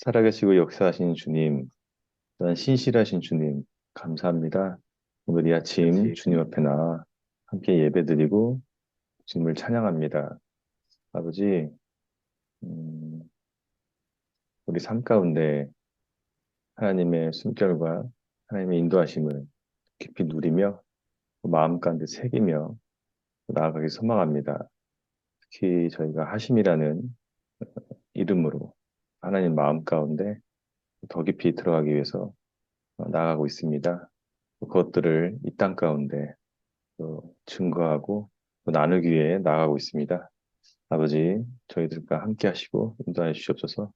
살아계시고 역사하신 주님, 또한 신실하신 주님, 감사합니다. 오늘 이 아침 주님 앞에 나와 함께 예배드리고 주님을 찬양합니다. 아버지, 음, 우리 삶 가운데 하나님의 숨결과 하나님의 인도하심을 깊이 누리며 마음 가운데 새기며 나아가기 소망합니다. 특히 저희가 하심이라는 이름으로 하나님 마음 가운데 더 깊이 들어가기 위해서 나아가고 있습니다. 그것들을 이 땅 가운데 또 증거하고 또 나누기 위해 나아가고 있습니다. 아버지, 저희들과 함께 하시고 인도하여 주시옵소서.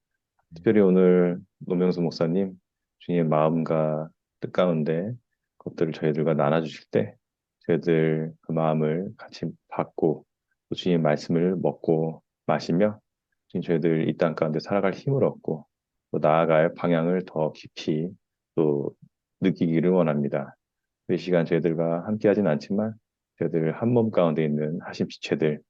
특별히 오늘 노명수 목사님, 주님의 마음과 뜻 가운데 그것들을 저희들과 나눠주실 때 저희들 그 마음을 같이 받고 또 주님의 말씀을 먹고 마시며 주님 저희들 이 땅 가운데 살아갈 힘을 얻고 또 나아갈 방향을 더 깊이 또 느끼기를 원합니다. 이 시간 저희들과 함께 하진 않지만 저희들 한 몸 가운데 있는 하심 지체들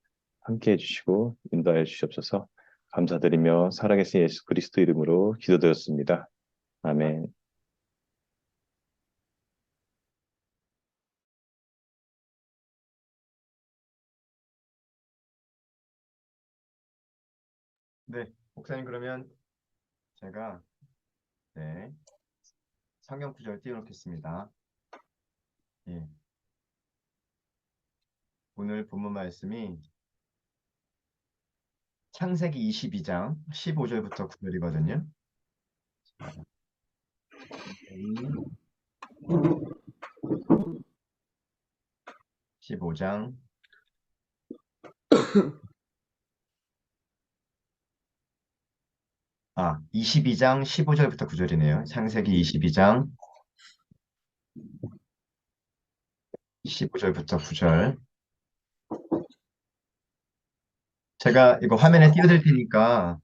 함께 해주시고 인도하여 주시옵소서. 감사드리며 살아계신 예수 그리스도 이름으로 기도드렸습니다. 아멘. 네, 목사님 그러면 제가 네, 성경 구절 띄워놓겠습니다. 예, 오늘 본문 말씀이 창세기 22장 15절부터 9절이거든요. 15장 22장 15절부터 9절이네요. 창세기 22장 15절부터 9절. 제가 이거 화면에 띄워드릴 테니까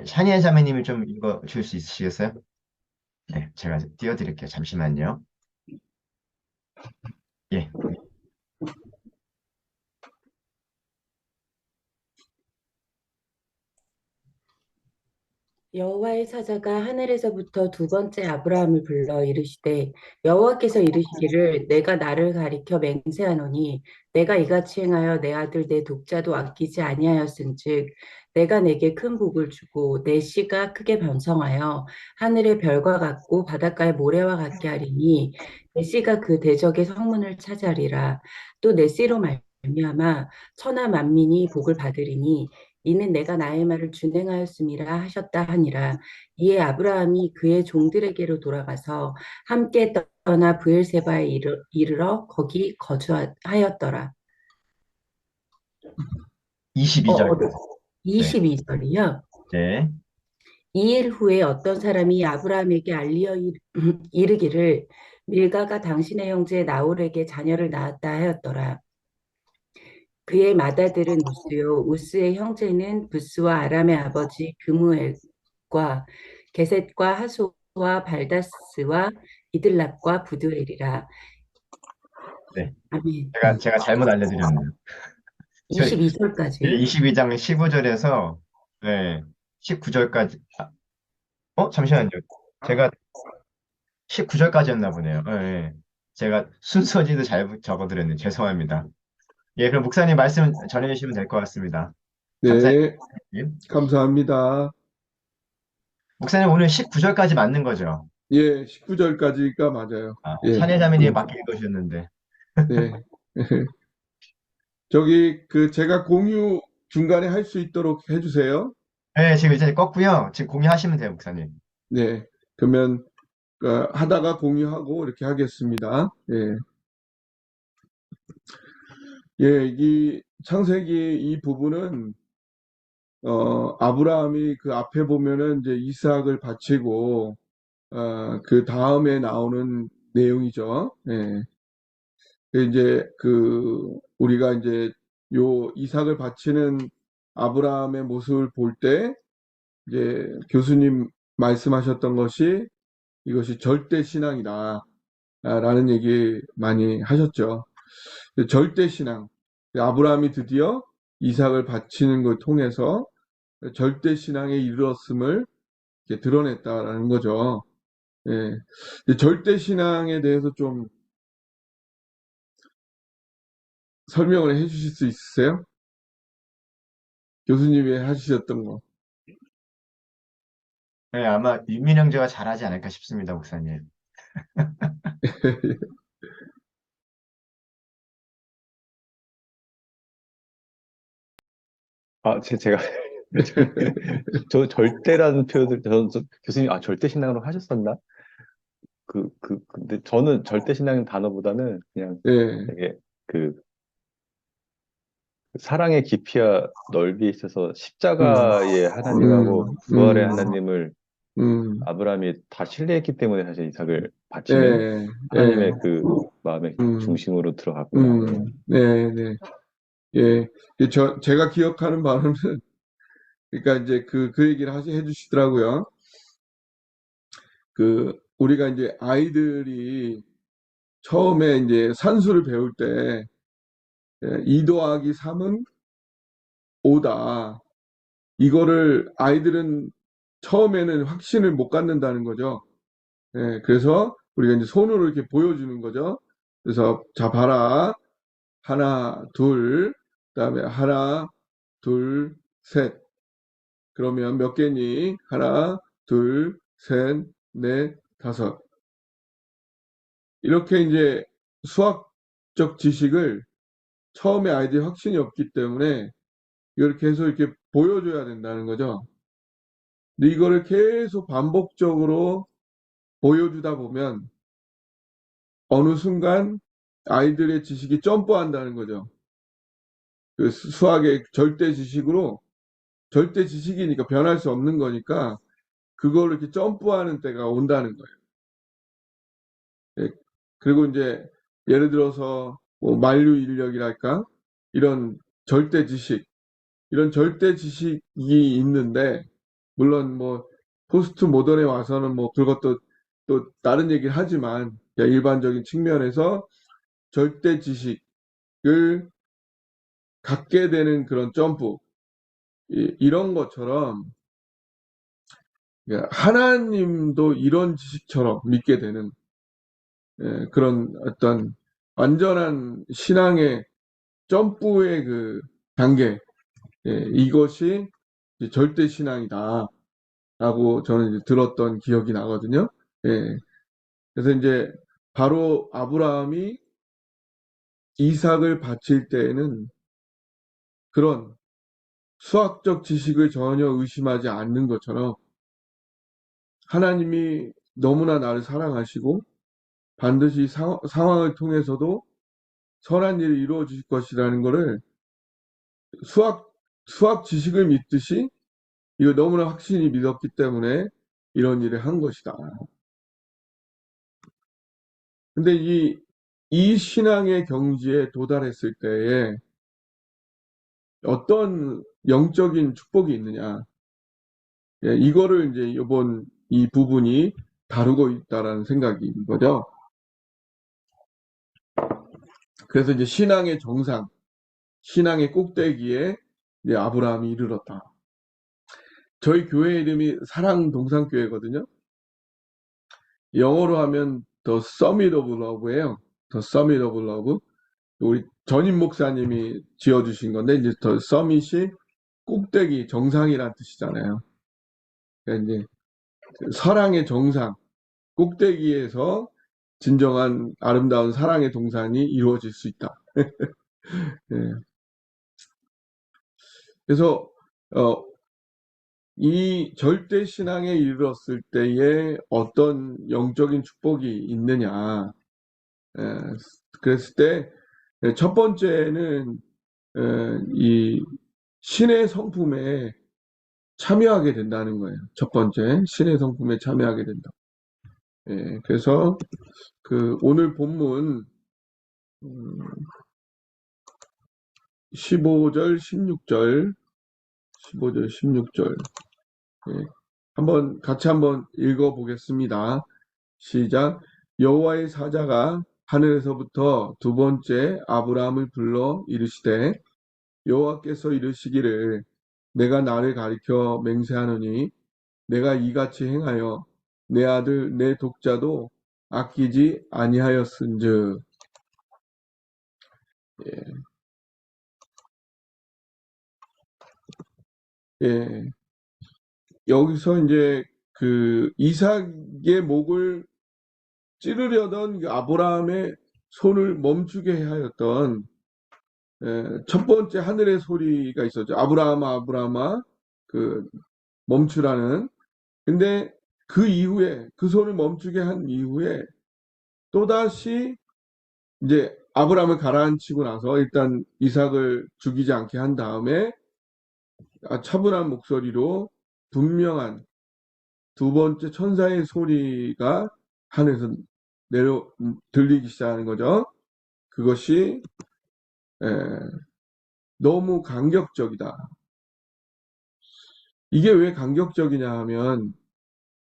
샤니아 자매님이 좀 읽어 줄 수 있으시겠어요? 네, 제가 띄워드릴게요. 잠시만요. 예, 여호와의 사자가 하늘에서부터 두 번째 아브라함을 불러 이르시되 여호와께서 이르시기를 내가 나를 가리켜 맹세하노니 내가 이같이 행하여 내 아들 내 독자도 아끼지 아니하였은즉 내가 내게 큰 복을 주고 내 씨가 크게 번성하여 하늘의 별과 같고 바닷가의 모래와 같게 하리니 내 씨가 그 대적의 성문을 차지하리라. 또 내 씨로 말미암아 천하 만민이 복을 받으리니 이는 내가 나의 말을 준행하였음이라 하셨다 하니라. 이에 아브라함이 그의 종들에게로 돌아가서 함께 떠나 브엘세바에 이르러 거기 거주하였더라. 22절. 네. 네, 22절이요. 네, 2일 후에 어떤 사람이 아브라함에게 알리어 이르기를 밀가가 당신의 형제 나홀에게 자녀를 낳았다 하였더라. 그의 맏아들은 우스요. 우스의 형제는 부스와 아람의 아버지 그무엘과 게셋과 하소와 발다스와 이들랍과 부두엘이라. 네. 아멘. 제가 잘못 알려드렸네요. 22절까지. 22장 15절에서 네, 19절까지. 잠시만요. 제가 19절까지였나 보네요. 제가 순서지도 잘 적어드렸네요. 죄송합니다. 예, 그럼 목사님 말씀 전해주시면 될 것 같습니다. 감사해요. 네, 감사합니다. 목사님 오늘 19절까지 맞는 거죠? 예, 19절까지가 맞아요. 예, 사내자매님이 맞게 읽으셨는데. 네. 저기, 제가 공유 중간에 할 수 있도록 해주세요. 네, 지금 이제 껐고요. 지금 공유하시면 돼요, 목사님. 네, 그러면, 하다가 공유하고 이렇게 하겠습니다. 예. 예, 이 창세기 이 부분은, 아브라함이 그 앞에 보면은 이제 이삭을 바치고, 그 다음에 나오는 내용이죠. 예. 이제 우리가 이제 요 이삭을 바치는 아브라함의 모습을 볼 때 이제 교수님 말씀하셨던 것이 이것이 절대 신앙이다 라는 얘기 많이 하셨죠. 절대 신앙. 아브라함이 드디어 이삭을 바치는 걸 통해서 절대 신앙에 이르렀음을 이렇게 드러냈다라는 거죠. 예. 이제 절대 신앙에 대해서 좀 설명을 해 주실 수 있으세요? 교수님이 하시셨던 거. 네, 아마 윤민 형제가 잘하지 않을까 싶습니다, 목사님. 제가 저 절대라는 표현을 교수님 절대 신앙으로 하셨었나? 근데 저는 절대 신앙 단어보다는 그냥 예, 되게 그 사랑의 깊이와 넓이에 있어서 음, 십자가의 하나님하고 음, 부활의 하나님을 음, 아브라함이 다 신뢰했기 때문에 사실 이삭을 바치는 예, 예, 하나님의 그 마음의 음, 중심으로 들어갔구나. 예. 네, 네, 예. 제가 기억하는 바로는, 그러니까 이제 그 얘기를 해주시더라고요. 우리가 이제 아이들이 처음에 이제 산수를 배울 때, 2 더하기 3은 5다. 이거를 아이들은 처음에는 확신을 못 갖는다는 거죠. 예, 그래서 우리가 이제 손으로 이렇게 보여주는 거죠. 그래서 자 봐라. 하나, 둘, 그다음에 하나, 둘, 셋. 그러면 몇 개니? 하나, 둘, 셋, 넷, 다섯. 이렇게 이제 수학적 지식을 처음에 아이들이 확신이 없기 때문에 이걸 계속 이렇게 보여줘야 된다는 거죠. 근데 이거를 계속 반복적으로 보여주다 보면 어느 순간 아이들의 지식이 점프한다는 거죠. 그 수학의 절대 지식으로 절대 지식이니까 변할 수 없는 거니까 그걸 이렇게 점프하는 때가 온다는 거예요. 예. 그리고 이제 예를 들어서 뭐 만류 인력이랄까 이런 절대 지식 이런 절대 지식이 있는데 물론 뭐 포스트 모던에 와서는 뭐 그것도 또 다른 얘기를 하지만 일반적인 측면에서 절대 지식을 갖게 되는 그런 점프 이런 것처럼 하나님도 이런 지식처럼 믿게 되는 그런 어떤 완전한 신앙의 점프의 그 단계 이것이 이제 절대 신앙이다라고 저는 이제 들었던 기억이 나거든요. 예. 그래서 이제 바로 아브라함이 이삭을 바칠 때에는 그런 수학적 지식을 전혀 의심하지 않는 것처럼 하나님이 너무나 나를 사랑하시고 반드시 상황을 통해서도 선한 일이 이루어질 것이라는 것을 수학, 수학 지식을 믿듯이 이거 너무나 확신이 믿었기 때문에 이런 일을 한 것이다. 근데 이 신앙의 경지에 도달했을 때에 어떤 영적인 축복이 있느냐. 이거를 이제 이번 이 부분이 다루고 있다라는 생각인 거죠. 그래서 이제 신앙의 정상, 신앙의 꼭대기에 이제 아브라함이 이르렀다. 저희 교회 이름이 사랑동산교회거든요. 영어로 하면 The Summit of Love예요. The Summit of Love. 우리 전임 목사님이 지어주신 건데 이제 The Summit이 꼭대기, 정상이란 뜻이잖아요. 그러니까 이제 사랑의 정상, 꼭대기에서 진정한 아름다운 사랑의 동산이 이루어질 수 있다. 예. 그래서 이 절대 신앙에 이르렀을 때에 어떤 영적인 축복이 있느냐. 예, 그랬을 때 첫 번째는 이 신의 성품에 참여하게 된다는 거예요. 첫 번째, 신의 성품에 참여하게 된다. 예, 그래서 오늘 본문 15절, 16절, 15절, 16절 같이 한번 읽어보겠습니다. 시작. 여호와의 사자가 하늘에서부터 두 번째 아브라함을 불러 이르시되 여호와께서 이르시기를 내가 나를 가리켜 맹세하노니 내가 이같이 행하여 내 아들 내 독자도 아끼지 아니하였은즉. 예, 예. 여기서 이제 그 이삭의 목을 찌르려던 그 아브라함의 손을 멈추게 하였던 첫 번째 하늘의 소리가 있었죠. 아브라함아, 아브라함아, 그 멈추라는. 근데 그 이후에 그 손을 멈추게 한 이후에 또다시 이제 아브라함을 가라앉히고 나서 일단 이삭을 죽이지 않게 한 다음에 차분한 목소리로 분명한 두 번째 천사의 소리가 하늘에서 들리기 시작하는 거죠. 그것이 에, 너무 감격적이다. 이게 왜 감격적이냐 하면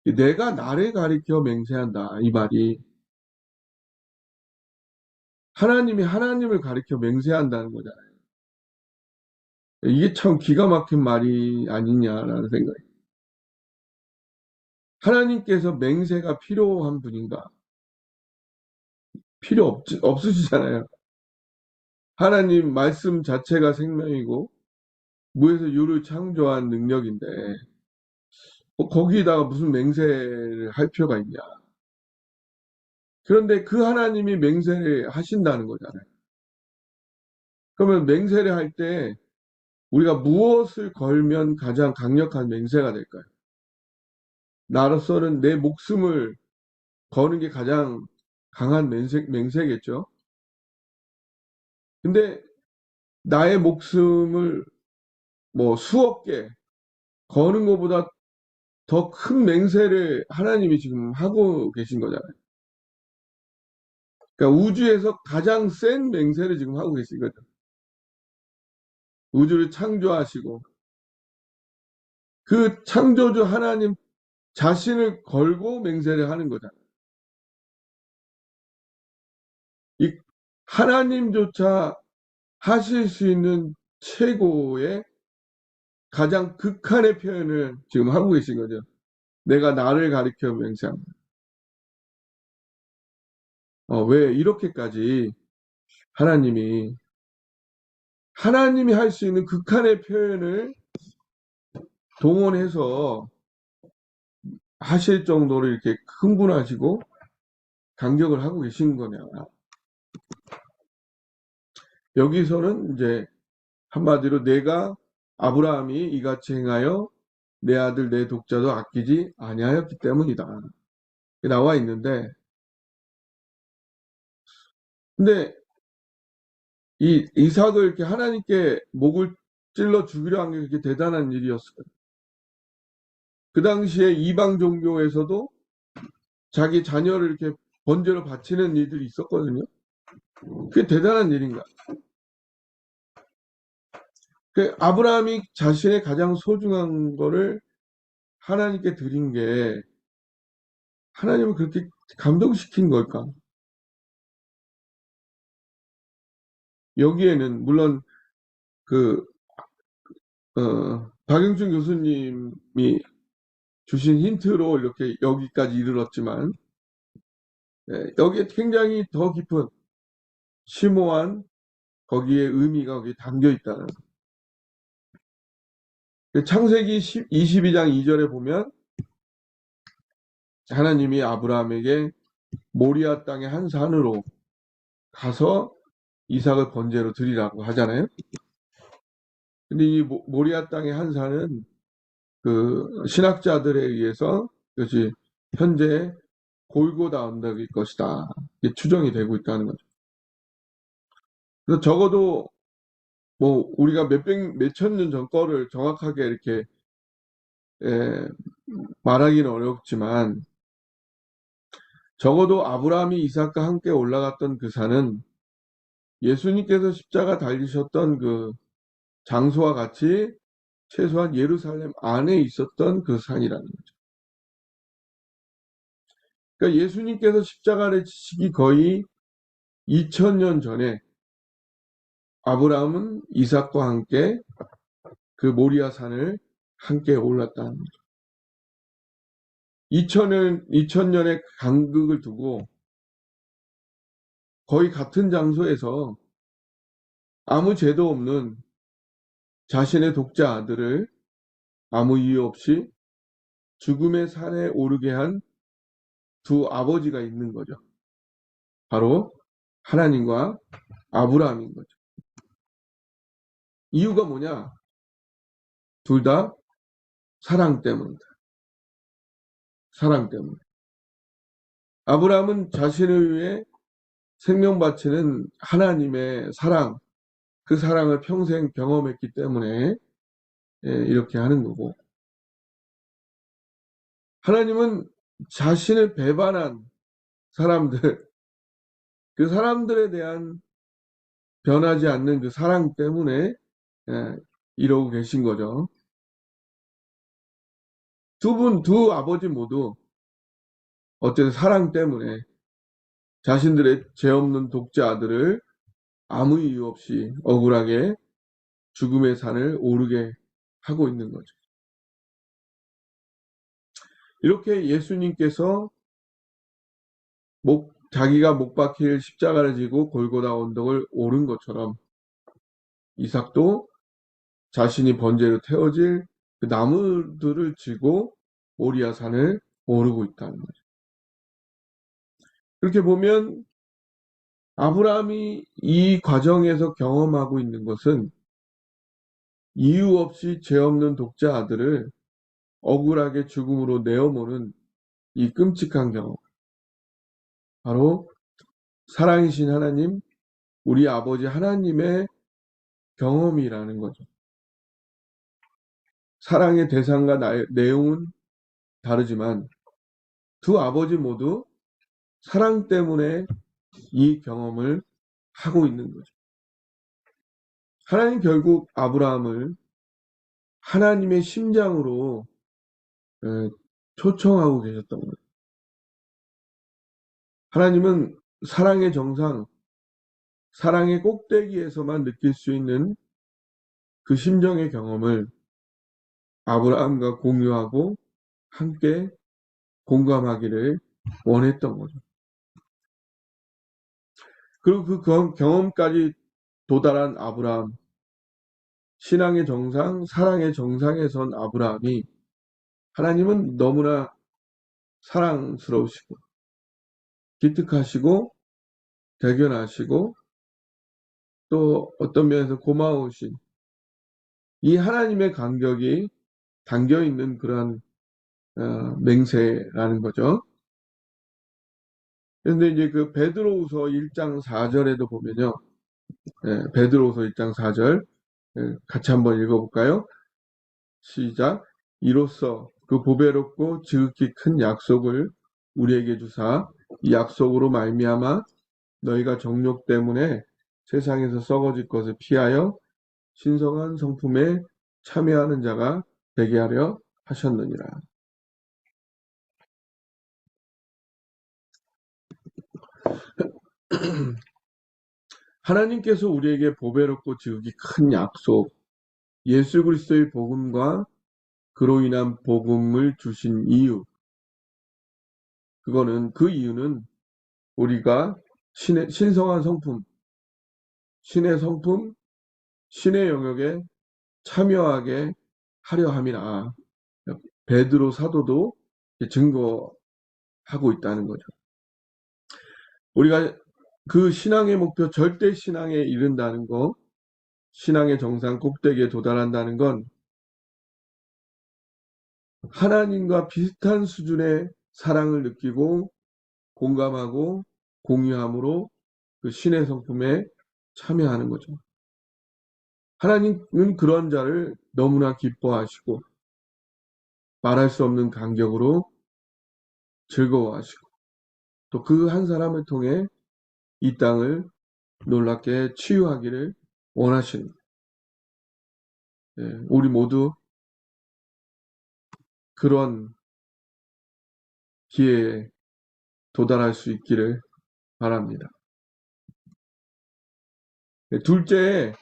내가 나를 가리켜 맹세한다. 이 말이 하나님이 하나님을 가리켜 맹세한다는 거잖아요. 이게 참 기가 막힌 말이 아니냐라는 생각이. 하나님께서 맹세가 필요한 분인가? 없으시잖아요. 하나님 말씀 자체가 생명이고 무에서 유를 창조한 능력인데 거기다가 무슨 맹세를 할 필요가 있냐? 그런데 그 하나님이 맹세를 하신다는 거잖아요. 그러면 맹세를 할 때 우리가 무엇을 걸면 가장 강력한 맹세가 될까요? 나로서는 내 목숨을 거는 게 가장 강한 맹세겠죠. 근데 나의 목숨을 뭐 수억 개 거는 것보다 더 큰 맹세를 하나님이 지금 하고 계신 거잖아요. 그러니까 우주에서 가장 센 맹세를 지금 하고 계신 거죠. 우주를 창조하시고 그 창조주 하나님 자신을 걸고 맹세를 하는 거잖아요. 이 하나님조차 하실 수 있는 최고의 가장 극한의 표현을 지금 하고 계신 거죠. 내가 나를 가리켜 맹세합니다. 왜 이렇게까지 하나님이 할 수 있는 극한의 표현을 동원해서 하실 정도로 이렇게 흥분하시고 감격을 하고 계신 거냐. 여기서는 이제 한마디로 내가 아브라함이 이같이 행하여 내 아들 내 독자도 아끼지 아니하였기 때문이다. 나와 있는데 근데 이 이삭을 이렇게 하나님께 목을 찔러 죽이려 한 게 그렇게 대단한 일이었어요. 그 당시에 이방 종교에서도 자기 자녀를 이렇게 번제로 바치는 일들이 있었거든요. 그게 대단한 일인가? 그 아브라함이 자신의 가장 소중한 거를 하나님께 드린 게 하나님을 그렇게 감동시킨 걸까? 여기에는 물론 그 박영준 교수님이 주신 힌트로 이렇게 여기까지 이르렀지만 여기에 굉장히 더 깊은 심오한 거기에 의미가 거기에 담겨 있다는 창세기 22장 2절에 보면 하나님이 아브라함에게 모리아 땅의 한 산으로 가서 이삭을 번제로 드리라고 하잖아요. 근데 이 모리아 땅의 한 산은 그 신학자들에 의해서 이것이 현재 골고다 언덕일 것이다. 이게 추정이 되고 있다는 거죠. 그래서 적어도 뭐 우리가 몇천 년 전 거를 정확하게 이렇게 말하기는 어렵지만 적어도 아브라함이 이삭과 함께 올라갔던 그 산은 예수님께서 십자가 달리셨던 그 장소와 같이 최소한 예루살렘 안에 있었던 그 산이라는 거죠. 그러니까 예수님께서 십자가를 지시기 거의 2000년 전에 아브라함은 이삭과 함께 그 모리아 산을 함께 올랐다는 거죠. 2000년의 간극을 두고 거의 같은 장소에서 아무 죄도 없는 자신의 독자 아들을 아무 이유 없이 죽음의 산에 오르게 한 두 아버지가 있는 거죠. 바로 하나님과 아브라함인 거죠. 이유가 뭐냐? 둘 다 사랑 때문이다. 사랑 때문에. 아브라함은 자신을 위해 생명 바치는 하나님의 사랑, 그 사랑을 평생 경험했기 때문에 이렇게 하는 거고, 하나님은 자신을 배반한 사람들, 그 사람들에 대한 변하지 않는 그 사랑 때문에 이러고 계신 거죠. 두 아버지 모두 어쨌든 사랑 때문에 자신들의 죄 없는 독자 아들을 아무 이유 없이 억울하게 죽음의 산을 오르게 하고 있는 거죠. 이렇게 예수님께서 자기가 못 박힐 십자가를 지고 골고다 언덕을 오른 것처럼 이삭도 자신이 번제로 태워질 그 나무들을 지고 모리아 산을 오르고 있다는 거죠. 그렇게 보면 아브라함이 이 과정에서 경험하고 있는 것은 이유 없이 죄 없는 독자 아들을 억울하게 죽음으로 내어모는 이 끔찍한 경험. 바로 사랑이신 하나님, 우리 아버지 하나님의 경험이라는 거죠. 사랑의 대상과 내용은 다르지만 두 아버지 모두 사랑 때문에 이 경험을 하고 있는 거죠. 하나님 결국 아브라함을 하나님의 심장으로 초청하고 계셨던 거예요. 하나님은 사랑의 정상, 사랑의 꼭대기에서만 느낄 수 있는 그 심정의 경험을 아브라함과 공유하고 함께 공감하기를 원했던 거죠. 그리고 그 경험까지 도달한 아브라함, 신앙의 정상, 사랑의 정상에 선 아브라함이 하나님은 너무나 사랑스러우시고 기특하시고 대견하시고 또 어떤 면에서 고마우신 이 하나님의 간격이 담겨 있는 그런 맹세라는 거죠. 그런데 이제 그 베드로후서 1장 4절에도 보면요. 베드로후서 1장 4절 같이 한번 읽어볼까요? 시작. 이로써 그 보배롭고 지극히 큰 약속을 우리에게 주사 이 약속으로 말미암아 너희가 정욕 때문에 세상에서 썩어질 것을 피하여 신성한 성품에 참여하는 자가 되게 하려 하셨느니라. 하나님께서 우리에게 보배롭고 지극히 큰 약속, 예수 그리스도의 복음과 그로 인한 복음을 주신 이유, 그 이유는 우리가 신성한 성품, 신의 성품, 신의 영역에 참여하게 하려 함이라. 베드로 사도도 증거하고 있다는 거죠. 우리가 그 신앙의 목표, 절대 신앙에 이른다는 거, 신앙의 정상 꼭대기에 도달한다는 건 하나님과 비슷한 수준의 사랑을 느끼고 공감하고 공유함으로 그 신의 성품에 참여하는 거죠. 하나님은 그런 자를 너무나 기뻐하시고 말할 수 없는 간격으로 즐거워하시고 또 그 한 사람을 통해 이 땅을 놀랍게 치유하기를 원하시는 거예요. 우리 모두 그런 기회에 도달할 수 있기를 바랍니다. 둘째,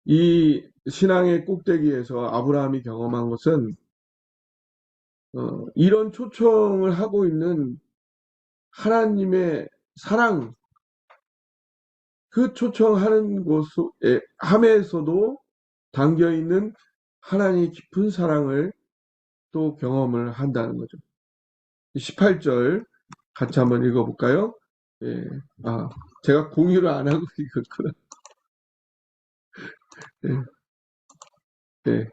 이 신앙의 꼭대기에서 아브라함이 경험한 것은 이런 초청을 하고 있는 하나님의 사랑, 그 초청하는 곳에 함에서도 담겨 있는 하나님의 깊은 사랑을 또 경험을 한다는 거죠. 18절 같이 한번 읽어볼까요? 예. 제가 공유를 안 하고 읽었구나. 예. 예.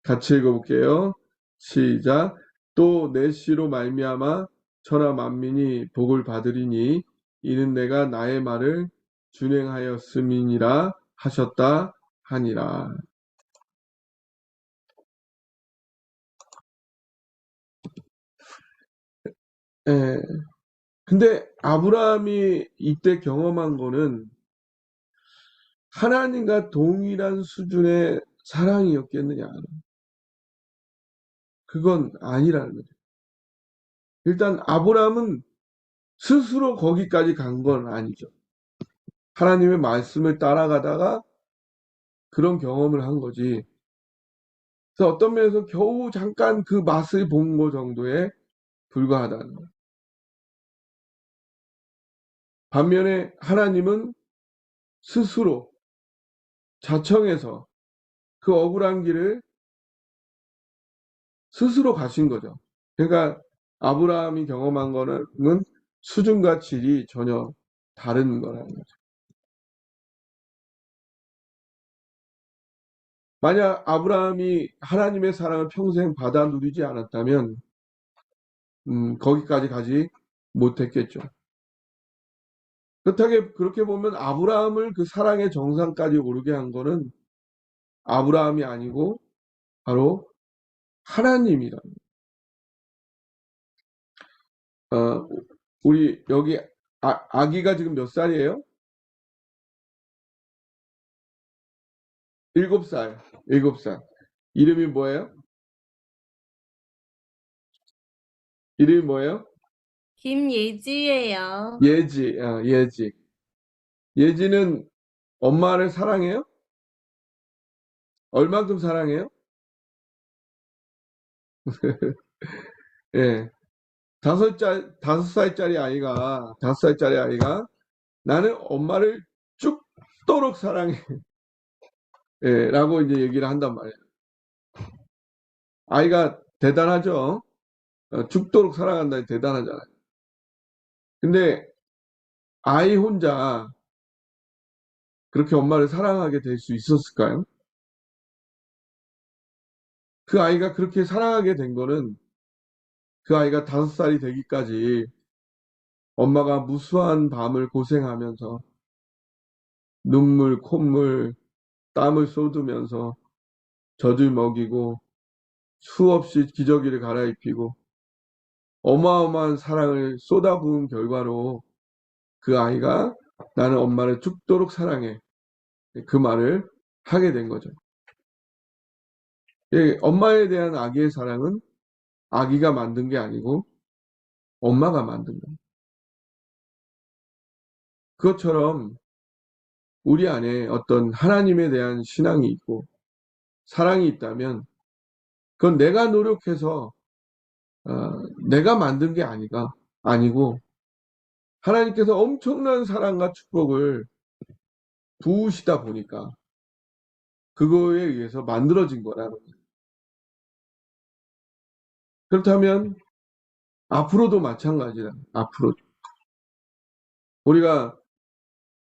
같이 읽어볼게요. 시작. 또 내 씨로 말미암아 천하 만민이 복을 받으리니 이는 내가 나의 말을 준행하였음이니라 하셨다 하니라. 예. 근데 아브라함이 이때 경험한 거는 하나님과 동일한 수준의 사랑이었겠느냐? 그건 아니라는 거죠. 일단 아브라함은 스스로 거기까지 간 건 아니죠. 하나님의 말씀을 따라가다가 그런 경험을 한 거지. 그래서 어떤 면에서 겨우 잠깐 그 맛을 본 거 정도에 불과하다는 거예요. 반면에 하나님은 스스로 자청해서 그 억울한 길을 스스로 가신 거죠. 그러니까 아브라함이 경험한 거는 수준과 질이 전혀 다른 거라는 거죠. 만약 아브라함이 하나님의 사랑을 평생 받아 누리지 않았다면 거기까지 가지 못했겠죠. 그렇게 보면 아브라함을 그 사랑의 정상까지 오르게 한 거는 아브라함이 아니고 바로 하나님이다. 우리 여기 아기가 지금 몇 살이에요? 7살. 7살. 이름이 뭐예요? 이름이 뭐예요? 김예지예요. 예지. 예지. 예지는 엄마를 사랑해요? 얼만큼 사랑해요? 예. 5살짜리 아이가 나는 엄마를 죽도록 사랑해. 예, 라고 이제 얘기를 한단 말이에요. 아이가 대단하죠? 죽도록 사랑한다니 대단하잖아요. 근데 아이 혼자 그렇게 엄마를 사랑하게 될 수 있었을까요? 그 아이가 그렇게 사랑하게 된 거는 그 아이가 5살이 되기까지 엄마가 무수한 밤을 고생하면서 눈물, 콧물, 땀을 쏟으면서 젖을 먹이고 수없이 기저귀를 갈아입히고 어마어마한 사랑을 쏟아부은 결과로 그 아이가 나는 엄마를 죽도록 사랑해. 그 말을 하게 된 거죠. 엄마에 대한 아기의 사랑은 아기가 만든 게 아니고 엄마가 만든 거예요. 그것처럼 우리 안에 어떤 하나님에 대한 신앙이 있고 사랑이 있다면 그건 내가 노력해서 내가 만든 게 아니고 하나님께서 엄청난 사랑과 축복을 부으시다 보니까 그거에 의해서 만들어진 거라는 거예요. 그렇다면 앞으로도 마찬가지다. 앞으로 우리가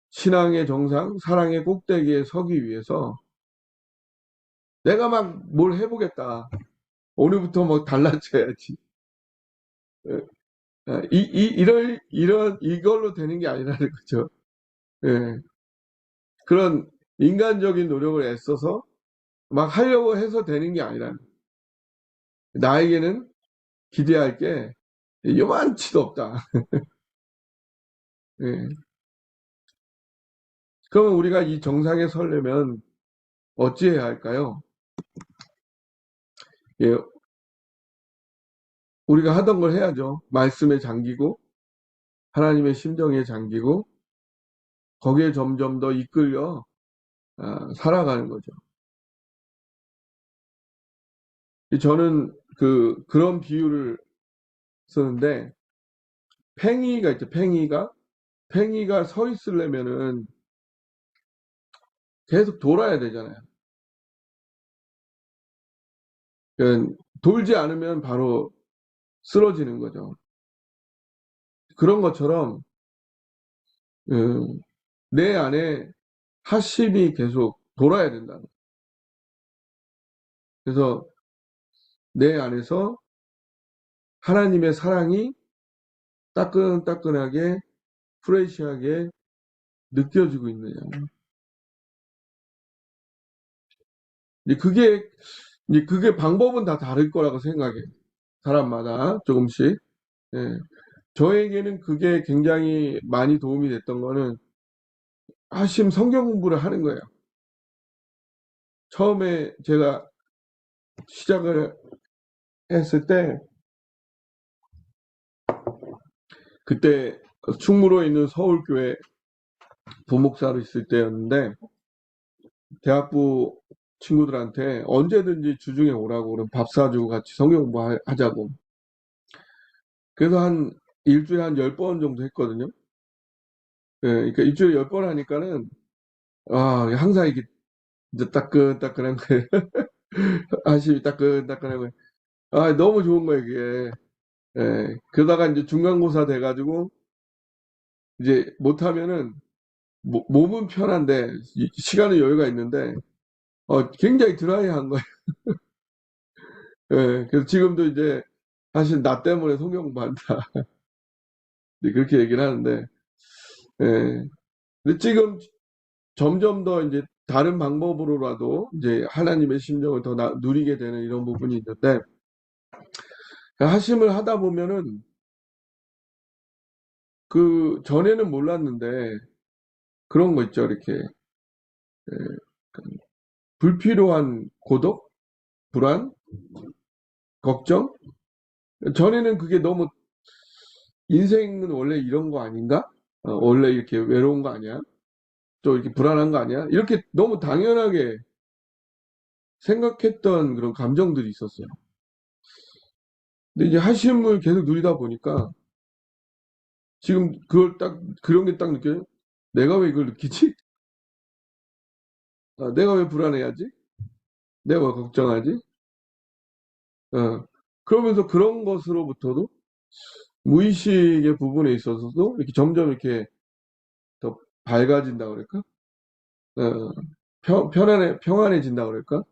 신앙의 정상, 사랑의 꼭대기에 서기 위해서 내가 막 뭘 해보겠다. 오늘부터 뭐 달라져야지. 이걸로 되는 게 아니라는 거죠. 예. 그런 인간적인 노력을 애써서 막 하려고 해서 되는 게 아니라는 거예요. 나에게는 기대할 게 요만치도 없다. 예. 그러면 우리가 이 정상에 서려면 어찌해야 할까요? 예, 우리가 하던 걸 해야죠. 말씀에 잠기고 하나님의 심정에 잠기고 거기에 점점 더 이끌려 살아가는 거죠. 저는 그런 비유를 쓰는데, 팽이가 있죠, 팽이가. 팽이가 서 있으려면은 계속 돌아야 되잖아요. 그러니까 돌지 않으면 바로 쓰러지는 거죠. 그런 것처럼, 음, 내 안에 하심이 계속 돌아야 된다. 그래서 내 안에서 하나님의 사랑이 따끈따끈하게, 프레시하게 느껴지고 있느냐. 이제 그게 방법은 다 다를 거라고 생각해요. 사람마다 조금씩. 예. 저에게는 그게 굉장히 많이 도움이 됐던 거는 하심 성경 공부를 하는 거예요. 처음에 제가 시작을 했을 때, 그때 충무로에 있는 서울교회 부목사로 있을 때였는데, 대학부 친구들한테 언제든지 주중에 오라고, 그럼 밥 사주고 같이 성경 공부하자고. 그래서 일주일에 한 10번 정도 했거든요. 예, 그러니까 일주일에 10번 하니까는, 항상 이게 이제 따끈따끈한 거예요. 하심이 따끈따끈한 거예요. 너무 좋은 거예요, 이게. 예, 그러다가 이제 중간고사 돼가지고, 이제 못하면은, 몸은 편한데, 시간은 여유가 있는데, 굉장히 드라이한 거예요. 예, 그래서 지금도 이제, 사실 나 때문에 성경 공부한다. 이제 그렇게 얘기를 하는데, 예. 근데 지금 점점 더 이제 다른 방법으로라도 이제 하나님의 심정을 더 누리게 되는 이런 부분이 있는데, 하심을 하다 보면은, 전에는 몰랐는데, 그런 거 있죠, 이렇게. 예, 불필요한 고독, 불안, 걱정? 전에는 그게 너무, 인생은 원래 이런 거 아닌가? 원래 이렇게 외로운 거 아니야? 또 이렇게 불안한 거 아니야? 이렇게 너무 당연하게 생각했던 그런 감정들이 있었어요. 근데 이제 하심을 계속 누리다 보니까 지금 그런 게 딱 느껴요. 내가 왜 이걸 느끼지? 내가 왜 불안해야지? 내가 왜 걱정하지? 그러면서 그런 것으로부터도 무의식의 부분에 있어서도 이렇게 점점 이렇게 더 밝아진다 그럴까? 어, 평안해진다 그럴까?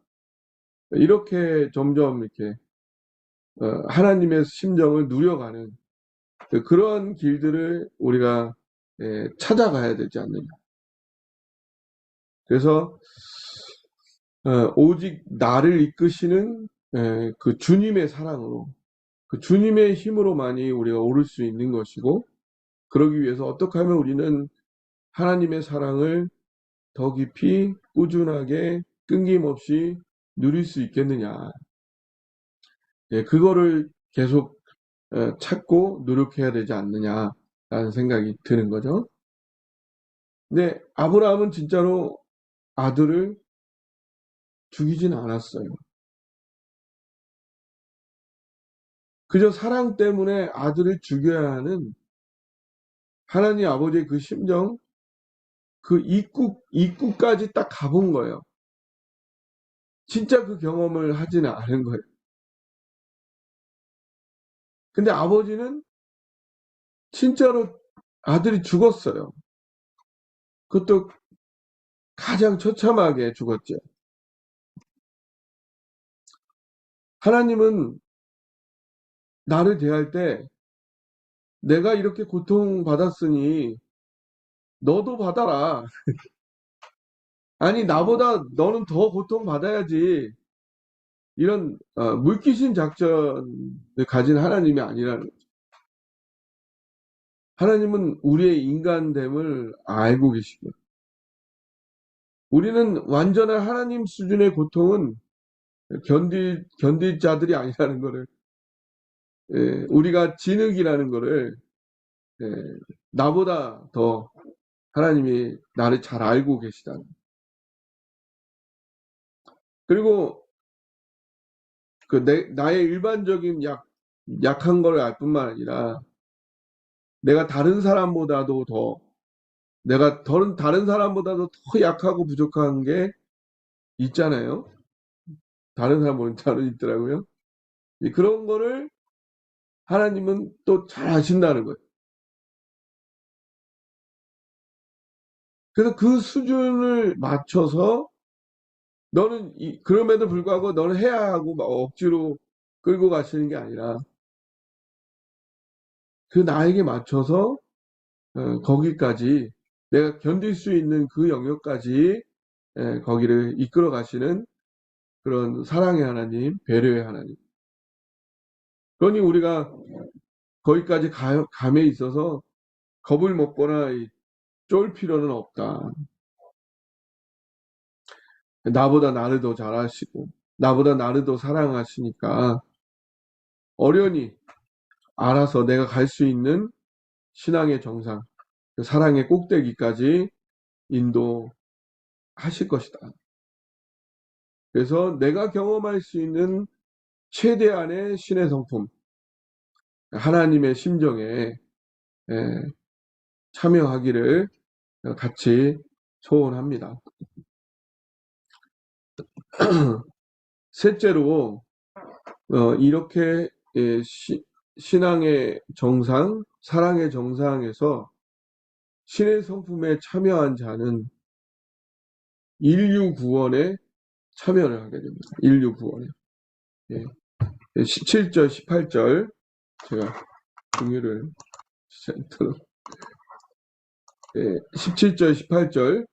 이렇게 점점 이렇게 하나님의 심정을 누려가는 그런 길들을 우리가 찾아가야 되지 않느냐. 그래서 오직 나를 이끄시는 그 주님의 사랑으로, 그 주님의 힘으로만이 우리가 오를 수 있는 것이고, 그러기 위해서 어떻게 하면 우리는 하나님의 사랑을 더 깊이 꾸준하게 끊김없이 누릴 수 있겠느냐. 그거를 계속 찾고 노력해야 되지 않느냐라는 생각이 드는 거죠. 근데 아브라함은 진짜로 아들을 죽이진 않았어요. 그저 사랑 때문에 아들을 죽여야 하는 하나님 아버지의 그 심정, 그 입구까지 딱 가본 거예요. 진짜 그 경험을 하지는 않은 거예요. 근데 아버지는 진짜로 아들이 죽었어요. 그것도 가장 처참하게 죽었죠. 하나님은 나를 대할 때 내가 이렇게 고통받았으니 너도 받아라. 아니, 나보다 너는 더 고통받아야지. 이런 물귀신 작전을 가진 하나님이 아니라는 거죠. 하나님은 우리의 인간됨을 알고 계시고, 우리는 완전한 하나님 수준의 고통은 견딜 자들이 아니라는 거를, 우리가 진흙이라는 거를 예, 나보다 더 하나님이 나를 잘 알고 계시다는. 그리고 나의 일반적인 약한 걸 알 뿐만 아니라 내가 다른 사람보다도 다른 사람보다도 더 약하고 부족한 게 있잖아요. 다른 사람은 잘 있더라고요. 그런 거를 하나님은 또 잘 아신다는 거예요. 그래서 그 수준을 맞춰서 그럼에도 불구하고 너는 해야 하고 막 억지로 끌고 가시는 게 아니라 그 나에게 맞춰서 거기까지 내가 견딜 수 있는 그 영역까지 거기를 이끌어 가시는 그런 사랑의 하나님, 배려의 하나님. 그러니 우리가 거기까지 감에 있어서 겁을 먹거나 쫄 필요는 없다. 나보다 나를 더 잘하시고 나보다 나를 더 사랑하시니까 어련히 알아서 내가 갈 수 있는 신앙의 정상, 그 사랑의 꼭대기까지 인도하실 것이다. 그래서 내가 경험할 수 있는 최대한의 신의 성품, 하나님의 심정에 참여하기를 같이 소원합니다. 셋째로 이렇게 신앙의 정상, 사랑의 정상에서 신의 성품에 참여한 자는 인류 구원에 참여를 하게 됩니다. 인류 구원에. 17절, 18절 제가 공유를 17절, 18절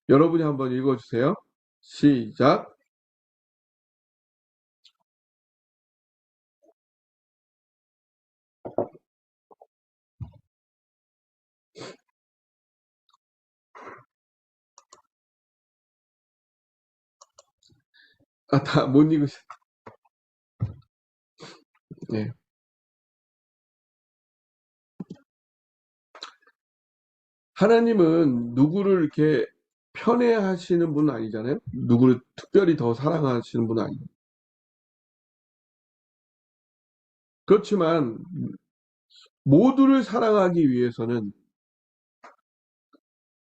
여러분이 한번 읽어주세요. 시작. 다 못 읽으셨. 네. 하나님은 누구를 이렇게 편애하시는 분은 아니잖아요. 누구를 특별히 더 사랑하시는 분은 아니에요. 그렇지만 모두를 사랑하기 위해서는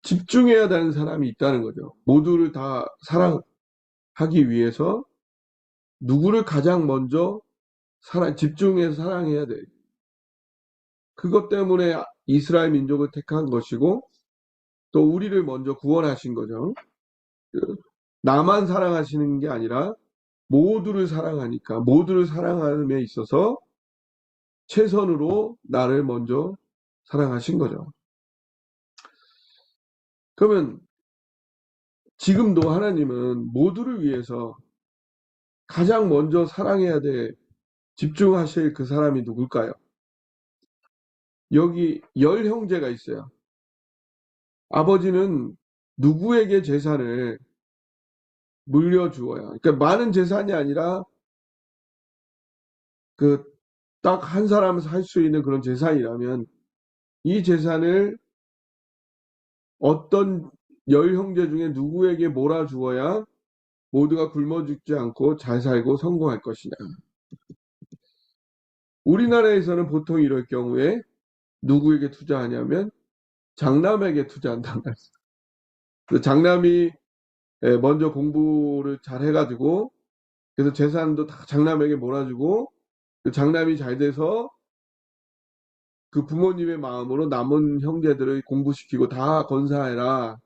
집중해야 되는 사람이 있다는 거죠. 모두를 다 사랑하기 위해서 누구를 가장 먼저 집중해서 사랑해야 돼. 그것 때문에 이스라엘 민족을 택한 것이고 또 우리를 먼저 구원하신 거죠. 나만 사랑하시는 게 아니라 모두를 사랑하니까 모두를 사랑함에 있어서 최선으로 나를 먼저 사랑하신 거죠. 그러면 지금도 하나님은 모두를 위해서 가장 먼저 사랑해야 돼 집중하실 그 사람이 누굴까요? 여기 10형제가 있어요. 아버지는 누구에게 재산을 물려주어요. 그러니까 많은 재산이 아니라 그 딱 한 사람 살 수 있는 그런 재산이라면 이 재산을 어떤 10형제 중에 누구에게 몰아주어야 모두가 굶어 죽지 않고 잘 살고 성공할 것이냐. 우리나라에서는 보통 이럴 경우에 누구에게 투자하냐면 장남에게 투자한단 말이에요. 장남이 먼저 공부를 잘 해가지고 그래서 재산도 다 장남에게 몰아주고 그 장남이 잘 돼서 그 부모님의 마음으로 남은 형제들을 공부시키고 다 건사해라.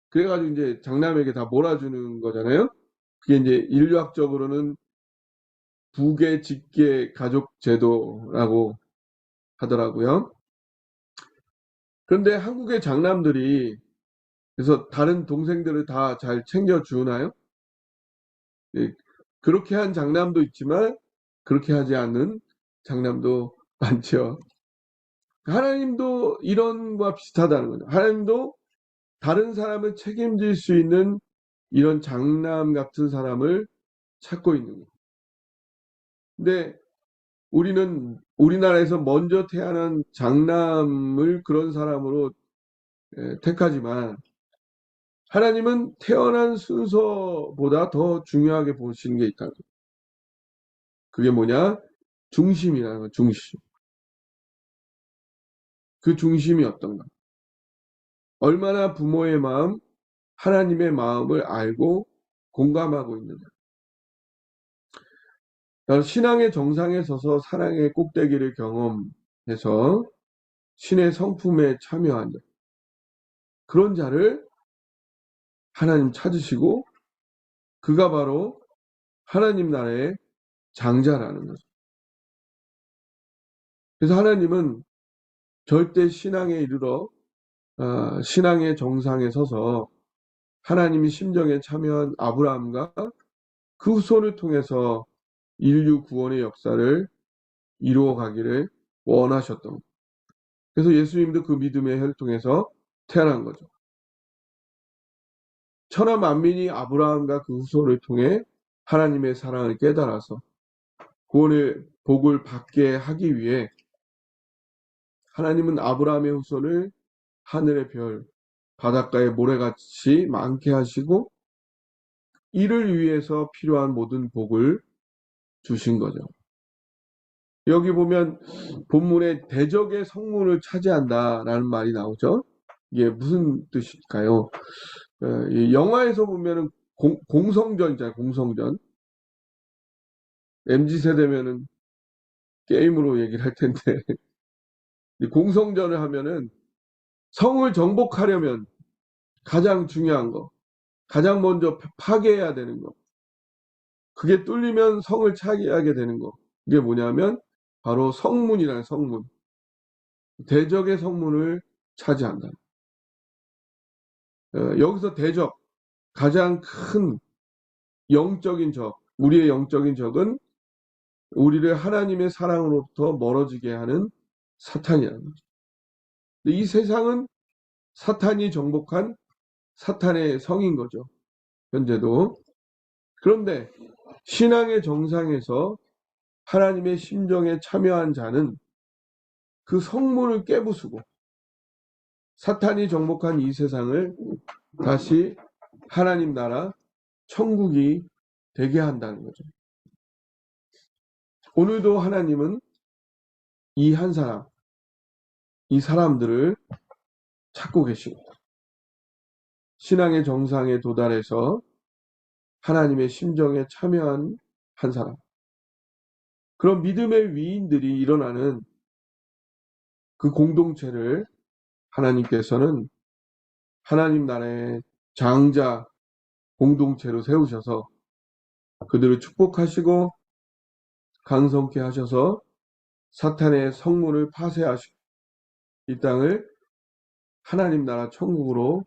그래가지고 이제 장남에게 다 몰아주는 거잖아요. 그게 이제 인류학적으로는 부계 직계 가족 제도라고 하더라고요. 그런데 한국의 장남들이 그래서 다른 동생들을 다 잘 챙겨주나요? 예, 그렇게 한 장남도 있지만 그렇게 하지 않는 장남도 많죠. 하나님도 이런 거와 비슷하다는 거죠. 하나님도 다른 사람을 책임질 수 있는 이런 장남 같은 사람을 찾고 있는 거예요. 근데 우리나라에서 먼저 태어난 장남을 그런 사람으로 택하지만 하나님은 태어난 순서보다 더 중요하게 보시는 게 있다. 그게 뭐냐? 중심이라는 거, 중심. 그 중심이 어떤가? 얼마나 부모의 마음, 하나님의 마음을 알고 공감하고 있느냐. 신앙의 정상에 서서 사랑의 꼭대기를 경험해서 신의 성품에 참여하는 그런 자를 하나님 찾으시고 그가 바로 하나님 나라의 장자라는 거죠. 그래서 하나님은 절대 신앙에 이르러 신앙의 정상에 서서 하나님이 심정에 참여한 아브라함과 그 후손을 통해서 인류 구원의 역사를 이루어 가기를 원하셨던 거예요. 그래서 예수님도 그 믿음의 혈통에서 태어난 거죠. 천하 만민이 아브라함과 그 후손을 통해 하나님의 사랑을 깨달아서 구원의 복을 받게 하기 위해 하나님은 아브라함의 후손을 하늘의 별, 바닷가의 모래같이 많게 하시고 이를 위해서 필요한 모든 복을 주신 거죠. 여기 보면 본문에 대적의 성문을 차지한다라는 말이 나오죠. 이게 무슨 뜻일까요? 이 영화에서 보면은 공성전 있잖아요. 공성전. MZ세대면은 게임으로 얘기를 할 텐데 이 공성전을 하면은 성을 정복하려면 가장 중요한 거, 가장 먼저 파괴해야 되는 거, 그게 뚫리면 성을 차지하게 되는 거. 이게 뭐냐면 바로 성문이라는 성문. 대적의 성문을 차지한다. 여기서 대적, 가장 큰 영적인 적, 우리의 영적인 적은 우리를 하나님의 사랑으로부터 멀어지게 하는 사탄이라는 거죠. 이 세상은 사탄이 정복한 사탄의 성인 거죠. 현재도. 그런데 신앙의 정상에서 하나님의 심정에 참여한 자는 그 성문을 깨부수고 사탄이 정복한 이 세상을 다시 하나님 나라 천국이 되게 한다는 거죠. 오늘도 하나님은 이 한 사람, 이 사람들을 찾고 계십니다. 신앙의 정상에 도달해서 하나님의 심정에 참여한 한 사람. 그런 믿음의 위인들이 일어나는 그 공동체를 하나님께서는 하나님 나라의 장자 공동체로 세우셔서 그들을 축복하시고 강성케 하셔서 사탄의 성문을 파쇄하시고 이 땅을 하나님 나라 천국으로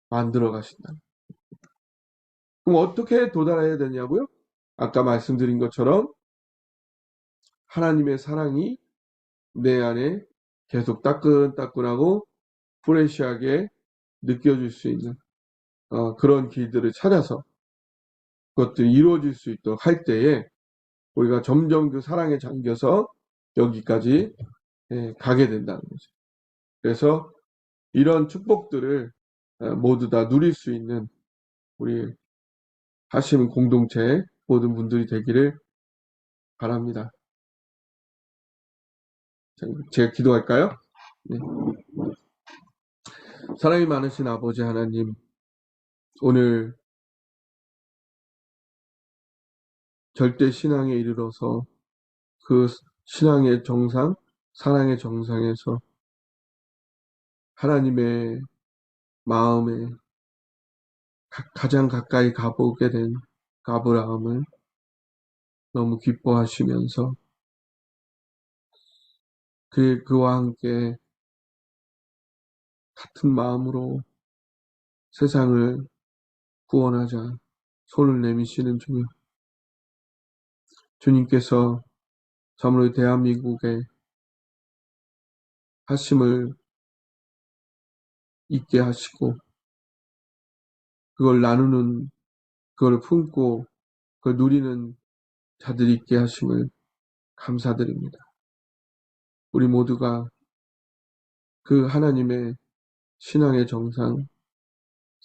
만들어 가신다. 그럼 어떻게 도달해야 되냐고요? 아까 말씀드린 것처럼 하나님의 사랑이 내 안에 계속 따끈따끈하고 프레시하게 느껴질 수 있는 그런 길들을 찾아서 그것들이 이루어질 수 있도록 할 때에 우리가 점점 그 사랑에 잠겨서 여기까지 가게 된다는 거죠. 그래서 이런 축복들을 모두 다 누릴 수 있는 우리 하심 공동체 모든 분들이 되기를 바랍니다. 제가 기도할까요? 네. 사랑이 많으신 아버지 하나님, 오늘 절대 신앙에 이르러서 그 신앙의 정상, 사랑의 정상에서 하나님의 마음에 가장 가까이 가보게 된 아브라함을 너무 기뻐하시면서 그와 함께 같은 마음으로 세상을 구원하자 손을 내미시는 주님께서 참으로 대한민국의 하심을 있게 하시고 그걸 나누는, 그걸 품고 그걸 누리는 자들이 있게 하심을 감사드립니다. 우리 모두가 그 하나님의 신앙의 정상,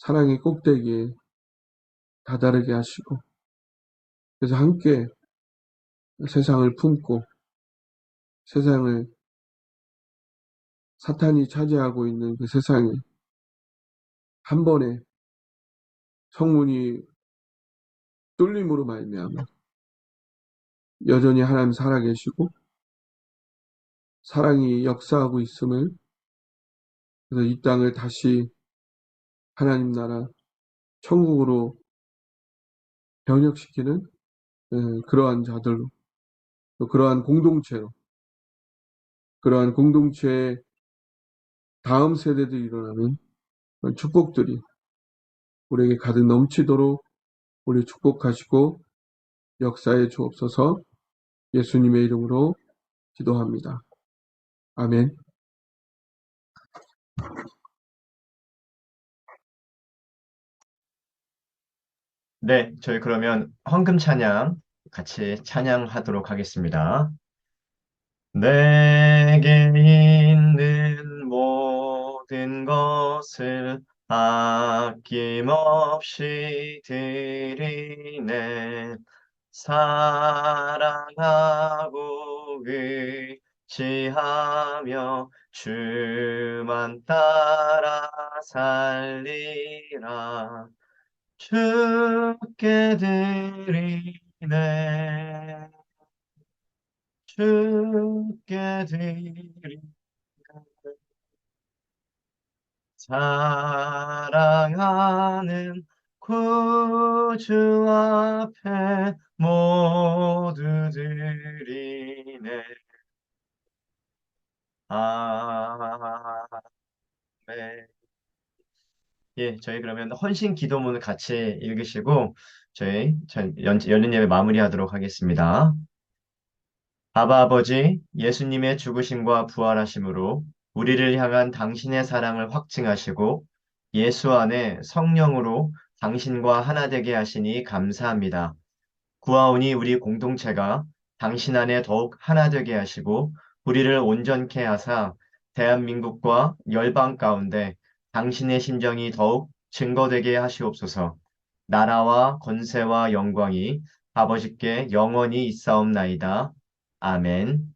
사랑의 꼭대기에 다다르게 하시고, 그래서 함께 세상을 품고 세상을 사탄이 차지하고 있는 그 세상에 한 번에 성문이 뚫림으로 말미암아 여전히 하나님 살아계시고 사랑이 역사하고 있음을, 그래서 이 땅을 다시 하나님 나라 천국으로 변혁시키는 그러한 자들로, 또 그러한 공동체로, 그러한 공동체의 다음 세대들이 일어나는 그런 축복들이 우리에게 가득 넘치도록 우리 축복하시고 역사에 주옵소서. 예수님의 이름으로 기도합니다. 아멘. 네, 저희 그러면 헌금 찬양 같이 찬양하도록 하겠습니다. 내게 있는 모든 것을 아낌없이 드리네. 사랑하고 의지하며 주만 따라 살리라. 주께 드리네. 주께 드리네. 사랑하는 구주 앞에 모두 드리네. 아멘. 예, 저희 그러면 헌신 기도문을 같이 읽으시고 연륜 예배 마무리하도록 하겠습니다. 아바 아버지, 예수님의 죽으심과 부활하심으로 우리를 향한 당신의 사랑을 확증하시고 예수 안에 성령으로 당신과 하나 되게 하시니 감사합니다. 구하오니 우리 공동체가 당신 안에 더욱 하나 되게 하시고 우리를 온전케 하사 대한민국과 열방 가운데 당신의 심정이 더욱 증거되게 하시옵소서. 나라와 권세와 영광이 아버지께 영원히 있사옵나이다. 아멘.